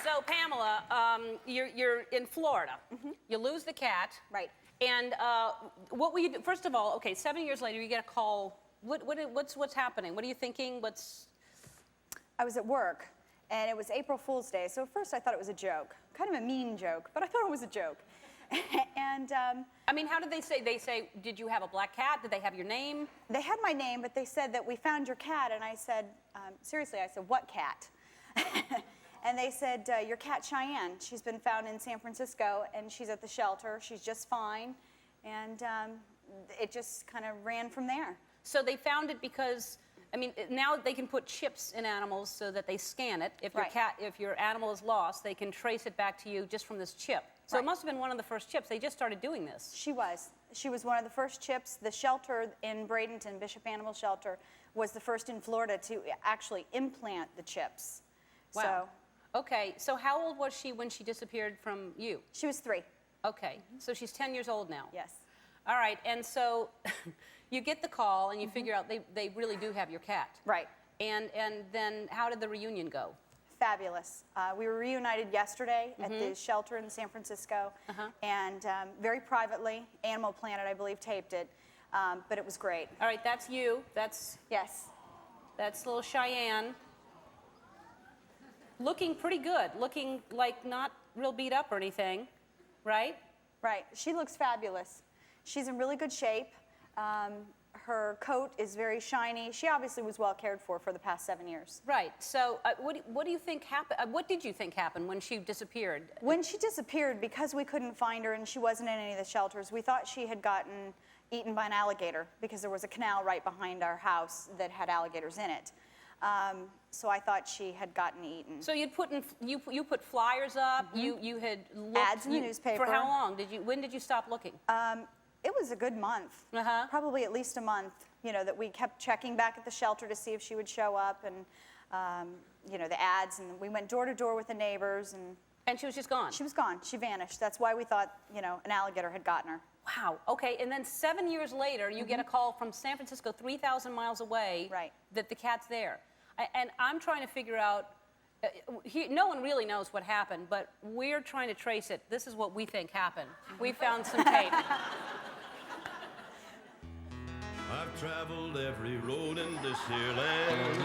So, Pamela, you're in Florida. You lose the cat. Right. And what will you do? First of all, okay, 7 years later, you get a call. What's happening? What are you thinking? I was at work, and it was April Fool's Day. So at first I thought it was a joke, kind of a mean joke, but I thought it was a joke. And I mean, how did they say? They say, did you have a black cat? Did they have your name? they had my name, but they said that we found your cat, and I said, seriously, I said, what cat? And they said, your cat Cheyenne. She's been found in San Francisco, and she's at the shelter. She's just fine. And it just kind of ran from there. So they found it because, I mean, now they can put chips in animals so that they scan it. If if your animal is lost, they can trace it back to you just from this chip. So it must have been one of the first chips. They just started doing this. She was. She was one of the first chips. The shelter in Bradenton, Bishop Animal Shelter, was the first in Florida to actually implant the chips. Wow. So, okay, so how old was she when she disappeared from you? she was 3. Okay, so she's 10 years old now. Yes. All right, and so you get the call and you figure out they really do have your cat. Right. And then how did the reunion go? Fabulous. We were reunited yesterday at the shelter in San Francisco, and very privately. Animal Planet, I believe, taped it, but it was great. All right, that's you. Yes. That's little Cheyenne. Looking pretty good. Looking like not real beat up or anything, right? Right. She looks fabulous. She's in really good shape. Her coat is very shiny. She obviously was well cared for the past 7 years. Right. So what do you think happened? What did you think happened when she disappeared? When she disappeared, because we couldn't find her and she wasn't in any of the shelters, we thought she had gotten eaten by an alligator because there was a canal right behind our house that had alligators in it. So I thought she had gotten eaten. So you put flyers up. You had looked, ads in the newspaper. For how long when did you stop looking? It was a good month, probably at least a month, you know, that we kept checking back at the shelter to see if she would show up, and, you know, the ads, and we went door to door with the neighbors. And she was just gone? She was gone. She vanished. That's why we thought, you know, an alligator had gotten her. Wow. Okay, and then 7 years later, you get a call from San Francisco, 3,000 miles away, that the cat's there. And I'm trying to figure out, no one really knows what happened, but we're trying to trace it. This is what we think happened. We found some tape. I've traveled every road in this here land.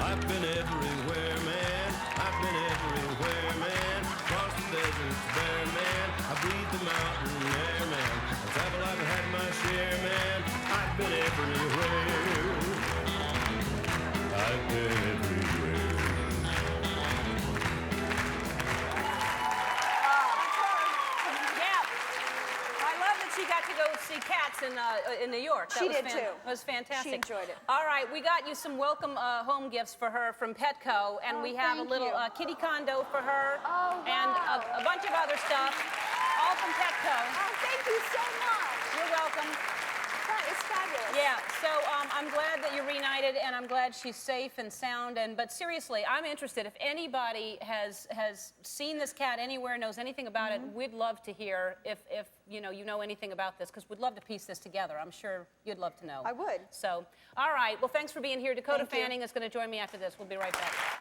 I've been everywhere, man. I've been everywhere, man. Across the deserts bare, man. I breathe the mountain air, man. I travel, I've had my share, man. I've been everywhere. I've been everywhere. Yeah. I love that she got to go see cats in New York. She did too. It was fantastic. She enjoyed it. All right, we got you some welcome home gifts for her from Petco, and we have a little kitty condo for her, and a bunch of other stuff, all from Petco. Oh, thank you so much. You're welcome. That is fabulous. Yeah, so I'm glad that you're reunited, and I'm glad she's safe and sound. But seriously, I'm interested. If anybody has seen this cat anywhere, knows anything about it, we'd love to hear if you know anything about this, because we'd love to piece this together. I'm sure you'd love to know. I would. So, all right. Well, thanks for being here. Dakota Fanning is going to join me after this. We'll be right back.